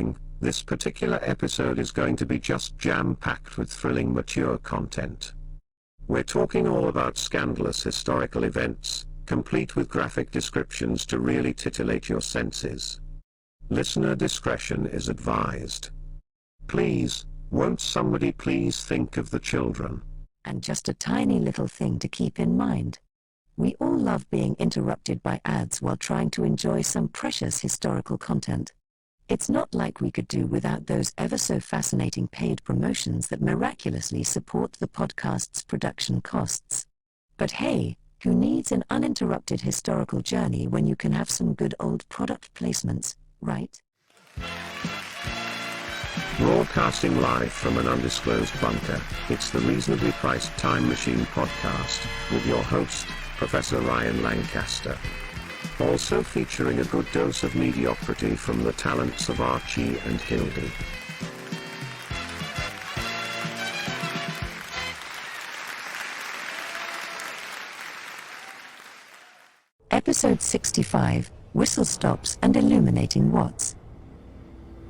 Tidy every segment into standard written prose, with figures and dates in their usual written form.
warning, this particular episode is going to be just jam-packed with thrilling mature content. We're talking all about scandalous historical events, complete with graphic descriptions to really titillate your senses. Listener discretion is advised. Please, won't somebody please think of the children? And just a tiny little thing to keep in mind. We all love being interrupted by ads while trying to enjoy some precious historical content. It's not like we could do without those ever so fascinating paid promotions that miraculously support the podcast's production costs. But hey, who needs an uninterrupted historical journey when you can have some good old product placements, right? Broadcasting live from an undisclosed bunker, it's the Reasonably Priced Time Machine podcast, with your host, Professor Ryan Lancaster. Also featuring a good dose of mediocrity from the talents of Archie and Hildy. Episode 65, Whistle Stops and Illuminating Watts.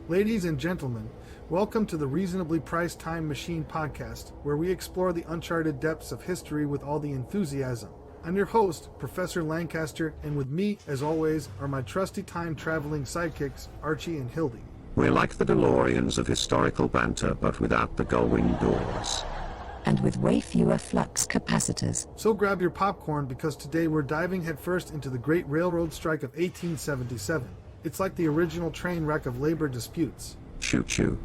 Ladies and gentlemen, welcome to the Reasonably Priced Time Machine podcast, where we explore the uncharted depths of history with all the enthusiasm. I'm your host, Professor Lancaster, and with me, as always, are my trusty time-traveling sidekicks, Archie and Hildy. We're like the DeLoreans of historical banter, but without the gull-wing doors. And with way fewer flux capacitors. So grab your popcorn, because today we're diving headfirst into the Great Railroad Strike of 1877. It's like the original train wreck of labor disputes. Choo-choo.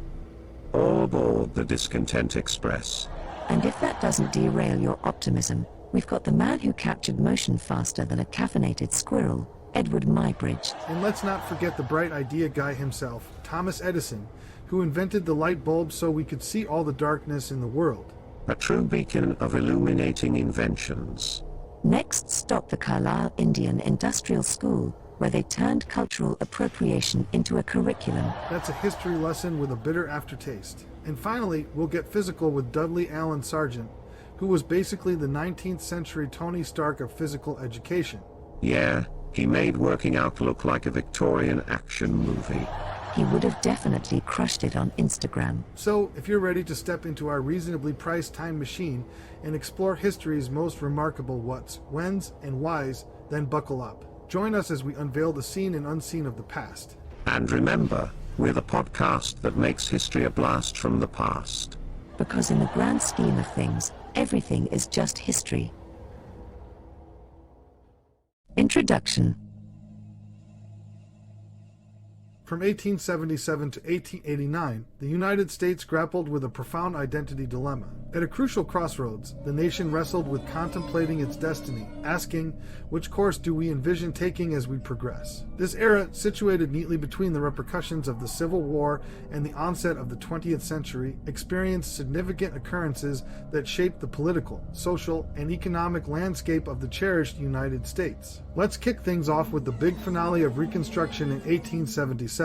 All aboard the Discontent Express. And if that doesn't derail your optimism, we've got the man who captured motion faster than a caffeinated squirrel, Edward Muybridge. And let's not forget the bright idea guy himself, Thomas Edison, who invented the light bulb so we could see all the darkness in the world. A true beacon of illuminating inventions. Next stop, the Carlisle Indian Industrial School, where they turned cultural appropriation into a curriculum. That's a history lesson with a bitter aftertaste. And finally, we'll get physical with Dudley Allen Sargent, who was basically the 19th century Tony Stark of physical education. Yeah, he made working out look like a Victorian action movie. He would have definitely crushed it on Instagram. So, if you're ready to step into our reasonably priced time machine and explore history's most remarkable whats, whens, and whys, then buckle up. Join us as we unveil the seen and unseen of the past. And remember, we're the podcast that makes history a blast from the past. Because in the grand scheme of things, everything is just history. Introduction. From 1877 to 1889, the United States grappled with a profound identity dilemma. At a crucial crossroads, the nation wrestled with contemplating its destiny, asking, which course do we envision taking as we progress? This era, situated neatly between the repercussions of the Civil War and the onset of the 20th century, experienced significant occurrences that shaped the political, social, and economic landscape of the cherished United States. Let's kick things off with the big finale of Reconstruction in 1877.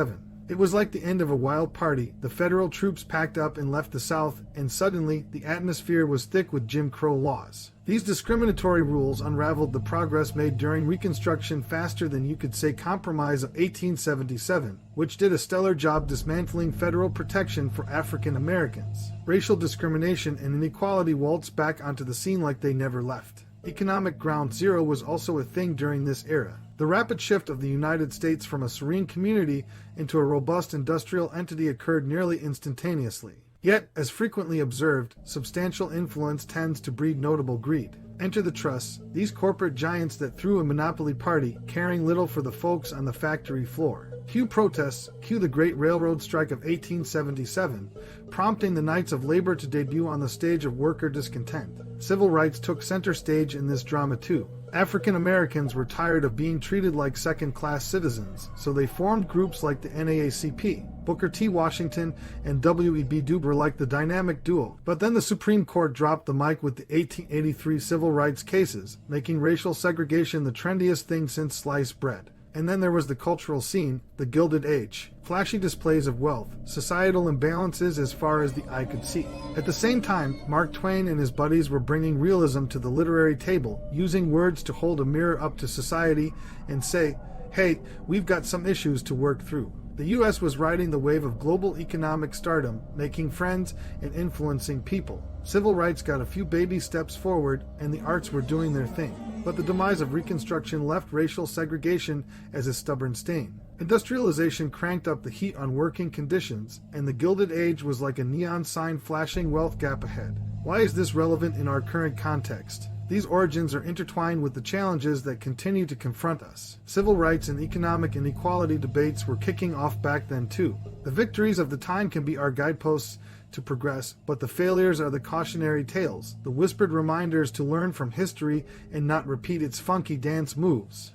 It was like the end of a wild party. The federal troops packed up and left the South, and suddenly the atmosphere was thick with Jim Crow laws. These discriminatory rules unraveled the progress made during Reconstruction faster than you could say Compromise of 1877, which did a stellar job dismantling federal protection for African Americans. Racial discrimination and inequality waltzed back onto the scene like they never left. Economic ground zero was also a thing during this era. The rapid shift of the United States from a serene community into a robust industrial entity occurred nearly instantaneously. Yet, as frequently observed, substantial influence tends to breed notable greed. Enter the trusts, these corporate giants that threw a monopoly party, caring little for the folks on the factory floor. Cue protests, cue the Great Railroad Strike of 1877, prompting the Knights of Labor to debut on the stage of worker discontent. Civil rights took center stage in this drama too. African Americans were tired of being treated like second-class citizens, so they formed groups like the NAACP. Booker T. Washington and W.E.B. Du Bois were like the dynamic duo. But then the Supreme Court dropped the mic with the 1883 civil rights cases, making racial segregation the trendiest thing since sliced bread. And then there was the cultural scene, the Gilded Age. Flashy displays of wealth, societal imbalances as far as the eye could see. At the same time, Mark Twain and his buddies were bringing realism to the literary table, using words to hold a mirror up to society and say, hey, we've got some issues to work through. The U.S. was riding the wave of global economic stardom, making friends and influencing people. Civil rights got a few baby steps forward, and the arts were doing their thing. But the demise of Reconstruction left racial segregation as a stubborn stain. Industrialization cranked up the heat on working conditions, and the Gilded Age was like a neon sign flashing wealth gap ahead. Why is this relevant in our current context? These origins are intertwined with the challenges that continue to confront us. Civil rights and economic inequality debates were kicking off back then too. The victories of the time can be our guideposts to progress, but the failures are the cautionary tales, the whispered reminders to learn from history and not repeat its funky dance moves.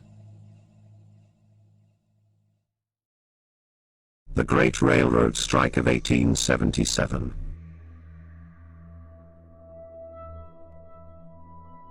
The Great Railroad Strike of 1877.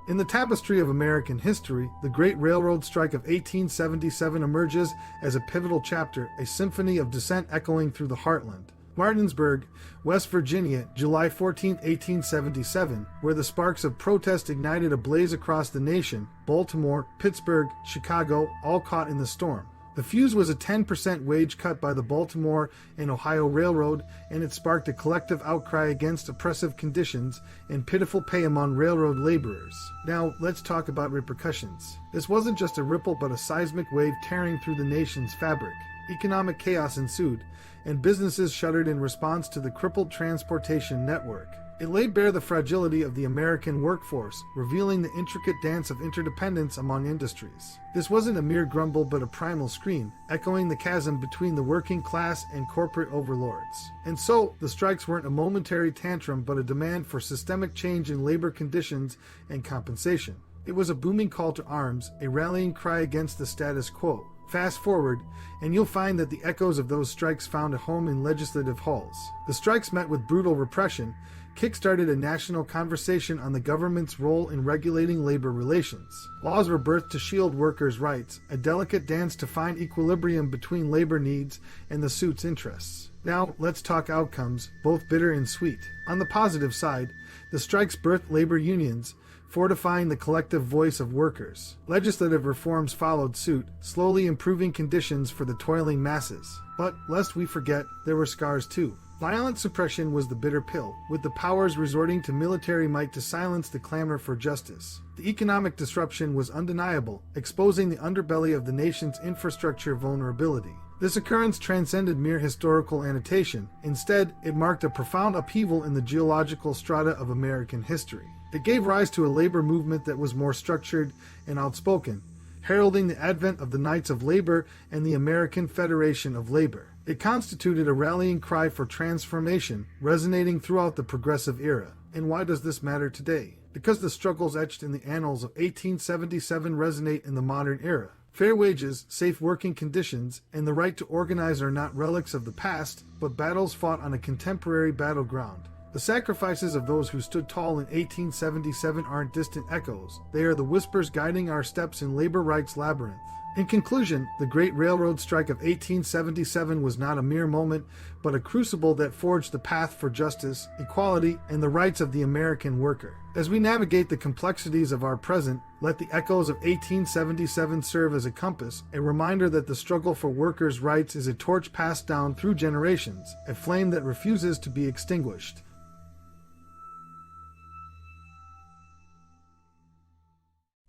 In the tapestry of American history, the Great Railroad Strike of 1877 emerges as a pivotal chapter, a symphony of dissent echoing through the heartland. Martinsburg, West Virginia, July 14, 1877, where the sparks of protest ignited a blaze across the nation. Baltimore, Pittsburgh, Chicago, all caught in the storm. The fuse was a 10% wage cut by the Baltimore and Ohio Railroad, and it sparked a collective outcry against oppressive conditions and pitiful pay among railroad laborers. Now, let's talk about repercussions. This wasn't just a ripple but a seismic wave tearing through the nation's fabric. Economic chaos ensued, and businesses shuttered in response to the crippled transportation network. It laid bare the fragility of the American workforce, revealing the intricate dance of interdependence among industries. This wasn't a mere grumble but a primal scream, echoing the chasm between the working class and corporate overlords. And so, the strikes weren't a momentary tantrum but a demand for systemic change in labor conditions and compensation. It was a booming call to arms, a rallying cry against the status quo. Fast forward, and you'll find that the echoes of those strikes found a home in legislative halls. The strikes met with brutal repression, kick-started a national conversation on the government's role in regulating labor relations. Laws were birthed to shield workers' rights, a delicate dance to find equilibrium between labor needs and the suit's interests. Now, let's talk outcomes, both bitter and sweet. On the positive side, the strikes birthed labor unions, fortifying the collective voice of workers. Legislative reforms followed suit, slowly improving conditions for the toiling masses. But, lest we forget, there were scars too. Violent suppression was the bitter pill, with the powers resorting to military might to silence the clamor for justice. The economic disruption was undeniable, exposing the underbelly of the nation's infrastructure vulnerability. This occurrence transcended mere historical annotation. Instead, it marked a profound upheaval in the geological strata of American history. It gave rise to a labor movement that was more structured and outspoken, heralding the advent of the Knights of Labor and the American Federation of Labor. It constituted a rallying cry for transformation, resonating throughout the progressive era. And why does this matter today? Because the struggles etched in the annals of 1877 resonate in the modern era. Fair wages, safe working conditions, and the right to organize are not relics of the past, but battles fought on a contemporary battleground. The sacrifices of those who stood tall in 1877 aren't distant echoes. They are the whispers guiding our steps in labor rights' labyrinth. In conclusion, the Great Railroad Strike of 1877 was not a mere moment, but a crucible that forged the path for justice, equality, and the rights of the American worker. As we navigate the complexities of our present, let the echoes of 1877 serve as a compass, a reminder that the struggle for workers' rights is a torch passed down through generations, a flame that refuses to be extinguished.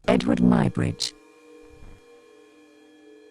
Edward Muybridge.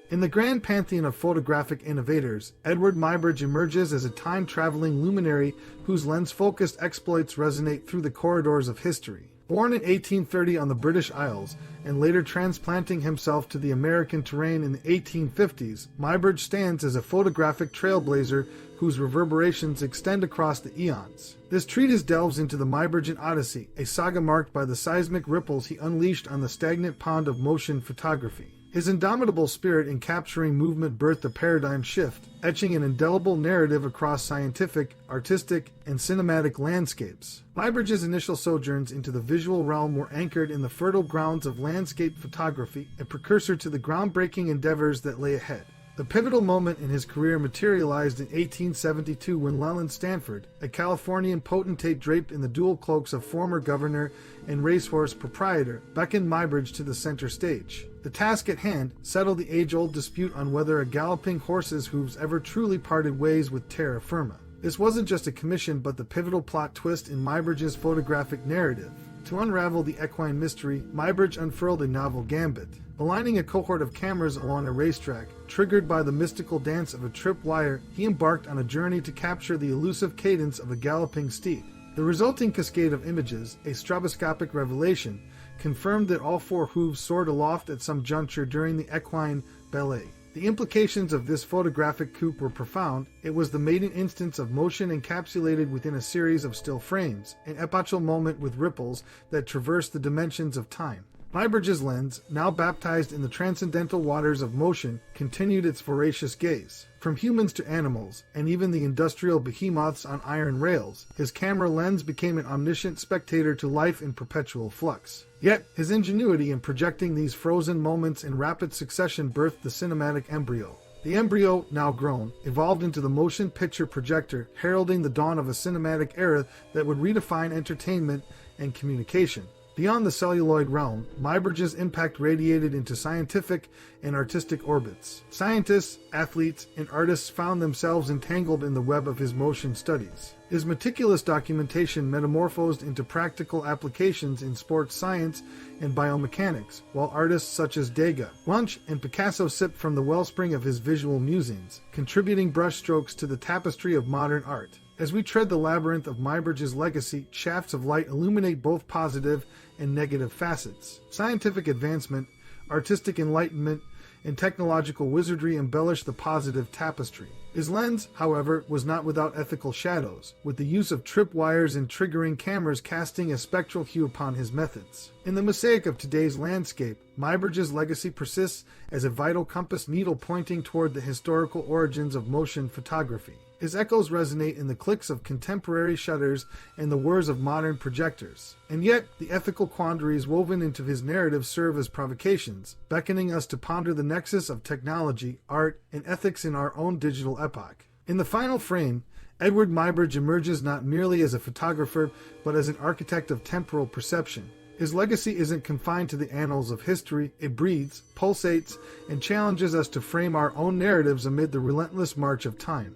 In the grand pantheon of photographic innovators, Edward Muybridge emerges as a time-traveling luminary whose lens-focused exploits resonate through the corridors of history. Born in 1830 on the British Isles, and later transplanting himself to the American terrain in the 1850s, Muybridge stands as a photographic trailblazer whose reverberations extend across the eons. This treatise delves into the Muybridgean Odyssey, a saga marked by the seismic ripples he unleashed on the stagnant pond of motion photography. His indomitable spirit in capturing movement birthed a paradigm shift, etching an indelible narrative across scientific, artistic, and cinematic landscapes. Muybridge's initial sojourns into the visual realm were anchored in the fertile grounds of landscape photography, a precursor to the groundbreaking endeavors that lay ahead. The pivotal moment in his career materialized in 1872 when Leland Stanford, a Californian potentate draped in the dual cloaks of former governor and racehorse proprietor, beckoned Muybridge to the center stage. The task at hand: settle the age-old dispute on whether a galloping horse's hooves ever truly parted ways with terra firma. This wasn't just a commission, but the pivotal plot twist in Muybridge's photographic narrative. To unravel the equine mystery, Muybridge unfurled a novel gambit. Aligning a cohort of cameras along a racetrack, triggered by the mystical dance of a tripwire, he embarked on a journey to capture the elusive cadence of a galloping steed. The resulting cascade of images, a stroboscopic revelation, confirmed that all four hooves soared aloft at some juncture during the equine ballet. The implications of this photographic coup were profound. It was the maiden instance of motion encapsulated within a series of still frames, an epochal moment with ripples that traversed the dimensions of time. Muybridge's lens, now baptized in the transcendental waters of motion, continued its voracious gaze. From humans to animals, and even the industrial behemoths on iron rails, his camera lens became an omniscient spectator to life in perpetual flux. Yet, his ingenuity in projecting these frozen moments in rapid succession birthed the cinematic embryo. The embryo, now grown, evolved into the motion picture projector, heralding the dawn of a cinematic era that would redefine entertainment and communication. Beyond the celluloid realm, Muybridge's impact radiated into scientific and artistic orbits. Scientists, athletes, and artists found themselves entangled in the web of his motion studies. His meticulous documentation metamorphosed into practical applications in sports science and biomechanics, while artists such as Degas, Munch, and Picasso sipped from the wellspring of his visual musings, contributing brushstrokes to the tapestry of modern art. As we tread the labyrinth of Muybridge's legacy, shafts of light illuminate both positive and negative facets. Scientific advancement, artistic enlightenment, and technological wizardry embellish the positive tapestry. His lens, however, was not without ethical shadows, with the use of tripwires and triggering cameras casting a spectral hue upon his methods. In the mosaic of today's landscape, Muybridge's legacy persists as a vital compass needle pointing toward the historical origins of motion photography. His echoes resonate in the clicks of contemporary shutters and the whirs of modern projectors. And yet, the ethical quandaries woven into his narrative serve as provocations, beckoning us to ponder the nexus of technology, art, and ethics in our own digital epoch. In the final frame, Edward Muybridge emerges not merely as a photographer, but as an architect of temporal perception. His legacy isn't confined to the annals of history. It breathes, pulsates, and challenges us to frame our own narratives amid the relentless march of time.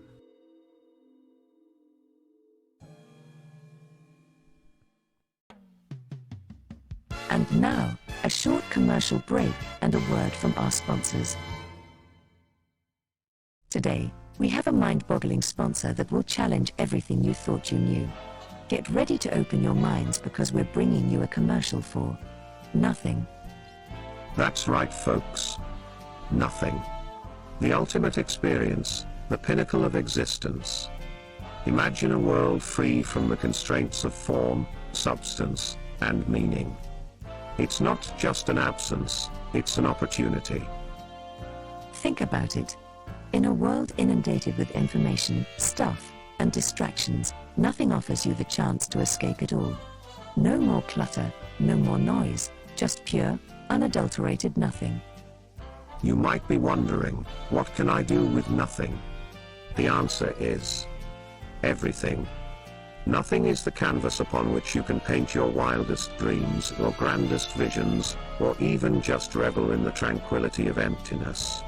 And now, a short commercial break and a word from our sponsors. Today, we have a mind-boggling sponsor that will challenge everything you thought you knew. Get ready to open your minds because we're bringing you a commercial for nothing. That's right, folks. Nothing. The ultimate experience, the pinnacle of existence. Imagine a world free from the constraints of form, substance, and meaning. It's not just an absence, it's an opportunity. Think about it. In a world inundated with information, stuff, and distractions, nothing offers you the chance to escape it all. No more clutter, no more noise, just pure, unadulterated nothing. You might be wondering, what can I do with nothing? The answer is everything. Nothing is the canvas upon which you can paint your wildest dreams or grandest visions, or even just revel in the tranquility of emptiness.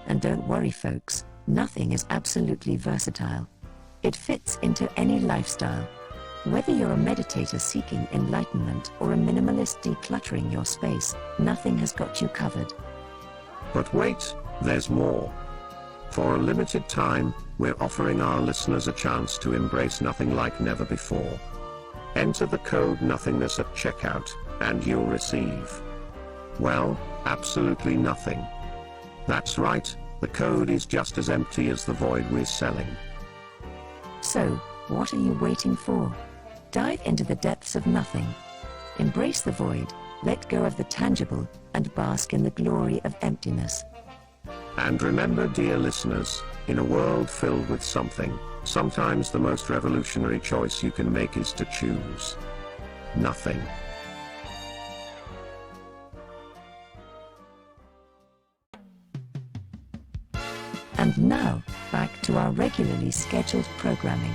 And don't worry, folks, nothing is absolutely versatile. It fits into any lifestyle. Whether you're a meditator seeking enlightenment or a minimalist decluttering your space, nothing has got you covered. But wait, there's more. For a limited time, we're offering our listeners a chance to embrace nothing like never before. Enter the code NOTHINGNESS at checkout, and you'll receive, well, absolutely nothing. That's right, the code is just as empty as the void we're selling. So, what are you waiting for? Dive into the depths of nothing. Embrace the void, let go of the tangible, and bask in the glory of emptiness. And remember, dear listeners, in a world filled with something, sometimes the most revolutionary choice you can make is to choose nothing. And now, back to our regularly scheduled programming.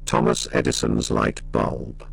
Thomas Edison's light bulb.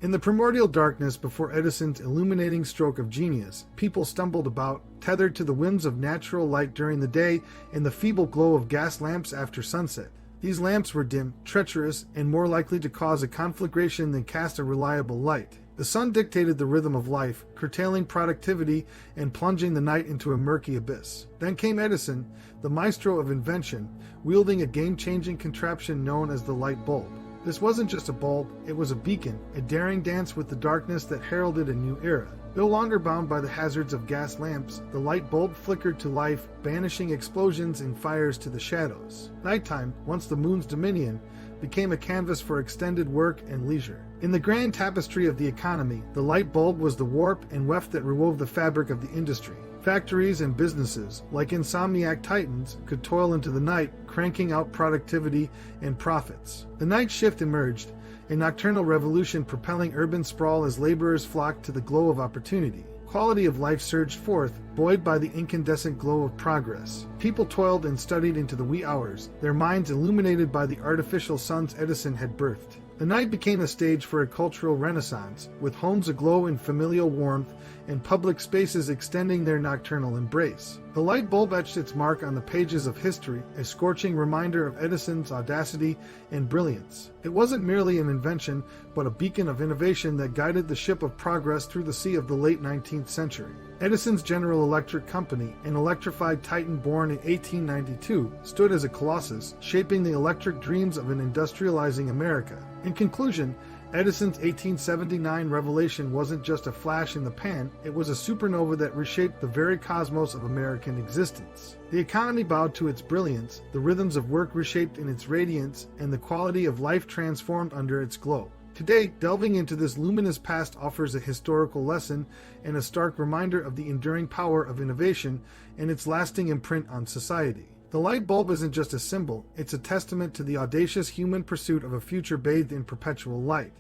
In the primordial darkness before Edison's illuminating stroke of genius, people stumbled about, tethered to the whims of natural light during the day and the feeble glow of gas lamps after sunset. These lamps were dim, treacherous, and more likely to cause a conflagration than cast a reliable light. The sun dictated the rhythm of life, curtailing productivity and plunging the night into a murky abyss. Then came Edison, the maestro of invention, wielding a game-changing contraption known as the light bulb. This wasn't just a bulb, it was a beacon, a daring dance with the darkness that heralded a new era. No longer bound by the hazards of gas lamps, the light bulb flickered to life, banishing explosions and fires to the shadows. Nighttime, once the moon's dominion, became a canvas for extended work and leisure. In the grand tapestry of the economy, the light bulb was the warp and weft that rewove the fabric of the industry. Factories and businesses, like insomniac titans, could toil into the night, cranking out productivity and profits. The night shift emerged, a nocturnal revolution propelling urban sprawl as laborers flocked to the glow of opportunity. Quality of life surged forth, buoyed by the incandescent glow of progress. People toiled and studied into the wee hours, their minds illuminated by the artificial suns Edison had birthed. The night became a stage for a cultural renaissance, with homes aglow in familial warmth and public spaces extending their nocturnal embrace. The light bulb etched its mark on the pages of history, a scorching reminder of Edison's audacity and brilliance. It wasn't merely an invention, but a beacon of innovation that guided the ship of progress through the sea of the late 19th century. Edison's General Electric Company, an electrified titan born in 1892, stood as a colossus, shaping the electric dreams of an industrializing America. In conclusion, Edison's 1879 revelation wasn't just a flash in the pan, it was a supernova that reshaped the very cosmos of American existence. The economy bowed to its brilliance, the rhythms of work reshaped in its radiance, and the quality of life transformed under its glow. Today, delving into this luminous past offers a historical lesson and a stark reminder of the enduring power of innovation and its lasting imprint on society. The light bulb isn't just a symbol, it's a testament to the audacious human pursuit of a future bathed in perpetual light.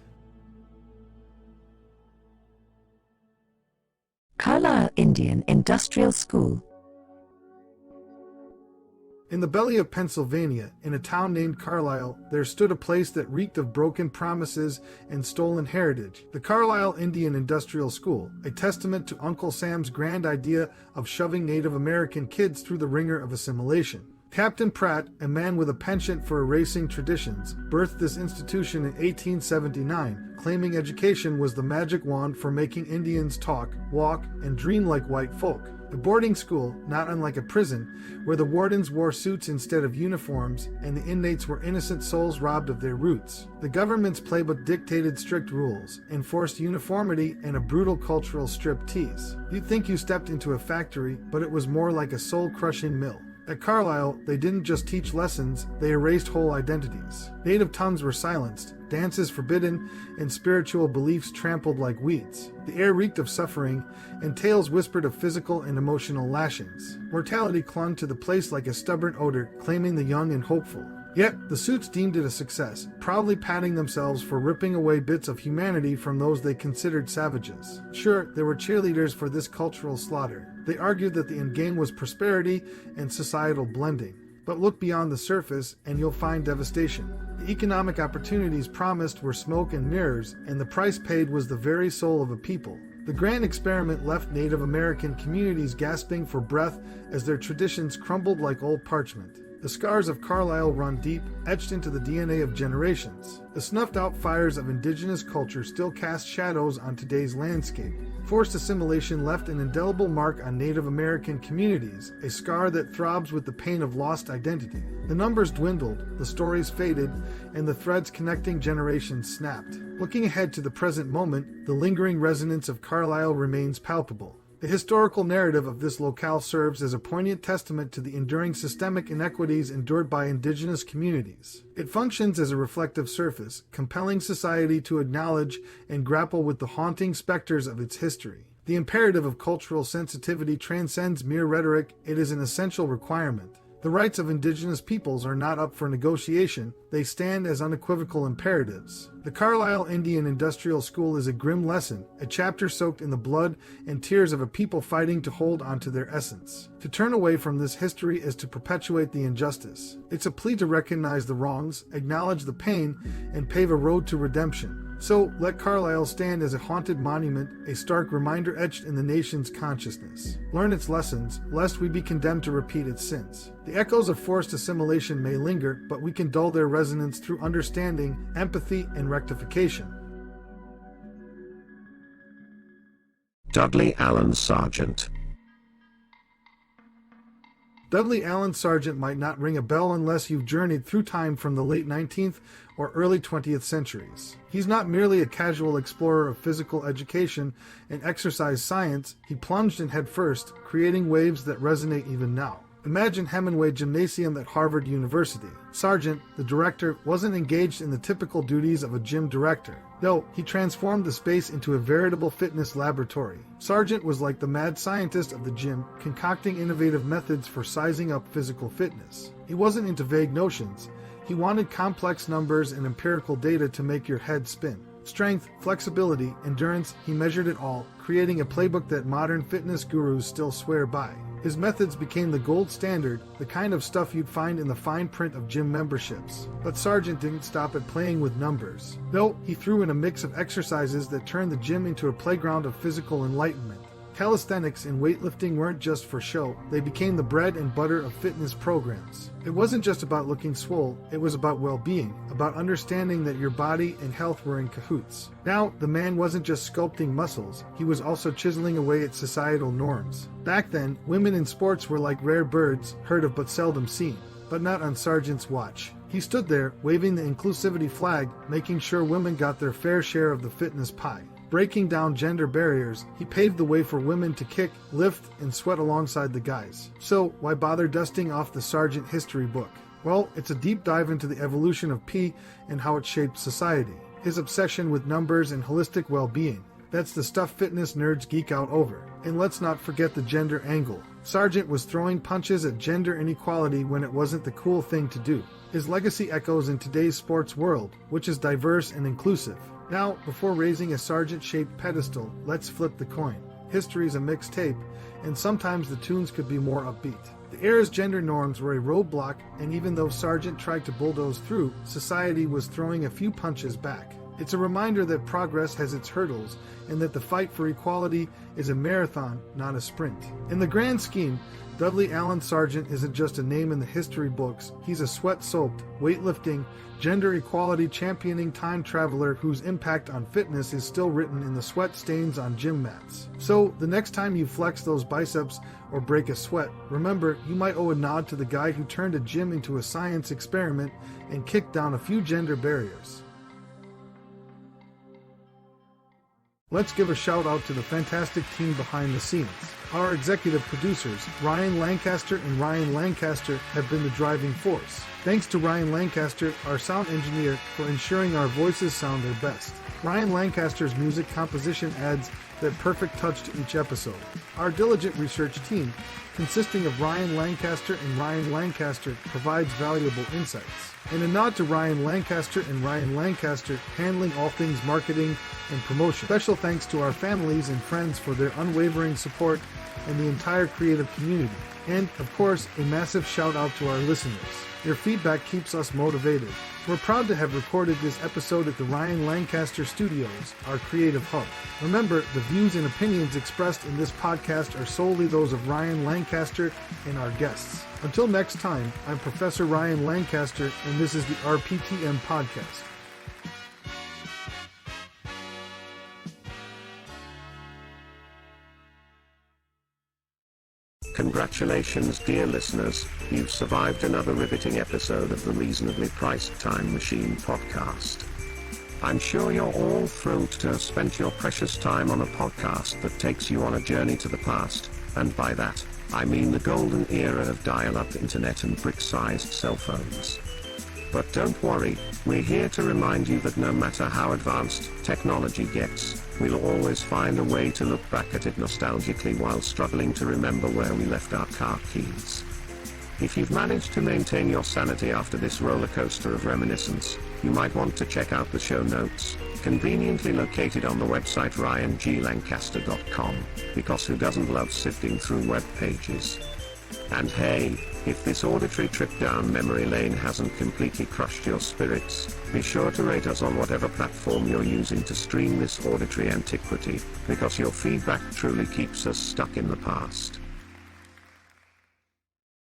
Carlisle Indian Industrial School. In the belly of Pennsylvania, in a town named Carlisle, there stood a place that reeked of broken promises and stolen heritage, the Carlisle Indian Industrial School, a testament to Uncle Sam's grand idea of shoving Native American kids through the ringer of assimilation. Captain Pratt, a man with a penchant for erasing traditions, birthed this institution in 1879, claiming education was the magic wand for making Indians talk, walk, and dream like white folk. A boarding school, not unlike a prison, where the wardens wore suits instead of uniforms and the inmates were innocent souls robbed of their roots. The government's playbook dictated strict rules, enforced uniformity, and a brutal cultural striptease. You'd think you stepped into a factory, but it was more like a soul-crushing mill. At Carlisle, they didn't just teach lessons, they erased whole identities. Native tongues were silenced, dances forbidden, and spiritual beliefs trampled like weeds. The air reeked of suffering, and tales whispered of physical and emotional lashings. Mortality clung to the place like a stubborn odor, claiming the young and hopeful. Yet, the suits deemed it a success, proudly patting themselves for ripping away bits of humanity from those they considered savages. Sure, there were cheerleaders for this cultural slaughter. They argued that the endgame was prosperity and societal blending. But look beyond the surface, and you'll find devastation. The economic opportunities promised were smoke and mirrors, and the price paid was the very soul of a people. The grand experiment left Native American communities gasping for breath as their traditions crumbled like old parchment. The scars of Carlisle run deep, etched into the DNA of generations. The snuffed-out fires of indigenous culture still cast shadows on today's landscape. Forced assimilation left an indelible mark on Native American communities, a scar that throbs with the pain of lost identity. The numbers dwindled, the stories faded, and the threads connecting generations snapped. Looking ahead to the present moment, the lingering resonance of Carlisle remains palpable. The historical narrative of this locale serves as a poignant testament to the enduring systemic inequities endured by indigenous communities. It functions as a reflective surface, compelling society to acknowledge and grapple with the haunting specters of its history. The imperative of cultural sensitivity transcends mere rhetoric, it is an essential requirement. The rights of indigenous peoples are not up for negotiation, they stand as unequivocal imperatives. The Carlisle Indian Industrial School is a grim lesson, a chapter soaked in the blood and tears of a people fighting to hold onto their essence. To turn away from this history is to perpetuate the injustice. It's a plea to recognize the wrongs, acknowledge the pain, and pave a road to redemption. So let Carlisle stand as a haunted monument, a stark reminder etched in the nation's consciousness. Learn its lessons, lest we be condemned to repeat its sins. The echoes of forced assimilation may linger, but we can dull their resonance through understanding, empathy, and rectification. Dudley Allen Sargent. Dudley Allen Sargent might not ring a bell unless you've journeyed through time from the late 19th or early 20th centuries. He's not merely a casual explorer of physical education and exercise science, he plunged in head first, creating waves that resonate even now. Imagine Hemingway Gymnasium at Harvard University. Sargent, the director, wasn't engaged in the typical duties of a gym director. No, he transformed the space into a veritable fitness laboratory. Sargent was like the mad scientist of the gym, concocting innovative methods for sizing up physical fitness. He wasn't into vague notions. He wanted complex numbers and empirical data to make your head spin. Strength, flexibility, endurance, he measured it all, creating a playbook that modern fitness gurus still swear by. His methods became the gold standard, the kind of stuff you'd find in the fine print of gym memberships. But Sargent didn't stop at playing with numbers. No, he threw in a mix of exercises that turned the gym into a playground of physical enlightenment. Calisthenics and weightlifting weren't just for show, they became the bread and butter of fitness programs. It wasn't just about looking swole, it was about well-being, about understanding that your body and health were in cahoots. Now, the man wasn't just sculpting muscles, he was also chiseling away at societal norms. Back then, women in sports were like rare birds, heard of but seldom seen. But not on Sargent's watch. He stood there, waving the inclusivity flag, making sure women got their fair share of the fitness pie. Breaking down gender barriers, he paved the way for women to kick, lift, and sweat alongside the guys. So, why bother dusting off the Sargent history book? Well, it's a deep dive into the evolution of P and how it shaped society. His obsession with numbers and holistic well-being. That's the stuff fitness nerds geek out over. And let's not forget the gender angle. Sargent was throwing punches at gender inequality when it wasn't the cool thing to do. His legacy echoes in today's sports world, which is diverse and inclusive. Now, before raising a Sargent-shaped pedestal, let's flip the coin. History is a mixed tape, and sometimes the tunes could be more upbeat. The era's gender norms were a roadblock, and even though Sargent tried to bulldoze through, society was throwing a few punches back. It's a reminder that progress has its hurdles, and that the fight for equality is a marathon, not a sprint. In the grand scheme, Dudley Allen Sargent isn't just a name in the history books, he's a sweat-soaked, weightlifting, gender equality championing time traveler whose impact on fitness is still written in the sweat stains on gym mats. So, the next time you flex those biceps or break a sweat, remember you might owe a nod to the guy who turned a gym into a science experiment and kicked down a few gender barriers. Let's give a shout out to the fantastic team behind the scenes. Our executive producers, Ryan Lancaster and Ryan Lancaster, have been the driving force. Thanks to Ryan Lancaster, our sound engineer, for ensuring our voices sound their best. Ryan Lancaster's music composition adds that perfect touch to each episode. Our diligent research team, consisting of Ryan Lancaster and Ryan Lancaster, provides valuable insights. And a nod to Ryan Lancaster and Ryan Lancaster handling all things marketing and promotion. Special thanks to our families and friends for their unwavering support and the entire creative community. And, of course, a massive shout out to our listeners. Your feedback keeps us motivated. We're proud to have recorded this episode at the Ryan Lancaster Studios, our creative hub. Remember, the views and opinions expressed in this podcast are solely those of Ryan Lancaster and our guests. Until next time, I'm Professor Ryan Lancaster, and this is the RPTM Podcast. Congratulations, dear listeners, you've survived another riveting episode of the Reasonably Priced Time Machine podcast. I'm sure you're all thrilled to have spent your precious time on a podcast that takes you on a journey to the past, and by that, I mean the golden era of dial-up internet and brick-sized cell phones. But don't worry, we're here to remind you that no matter how advanced technology gets, we'll always find a way to look back at it nostalgically while struggling to remember where we left our car keys. If you've managed to maintain your sanity after this roller coaster of reminiscence, you might want to check out the show notes, conveniently located on the website ryanglancaster.com, because who doesn't love sifting through web pages? And hey, if this auditory trip down memory lane hasn't completely crushed your spirits, be sure to rate us on whatever platform you're using to stream this auditory antiquity, because your feedback truly keeps us stuck in the past.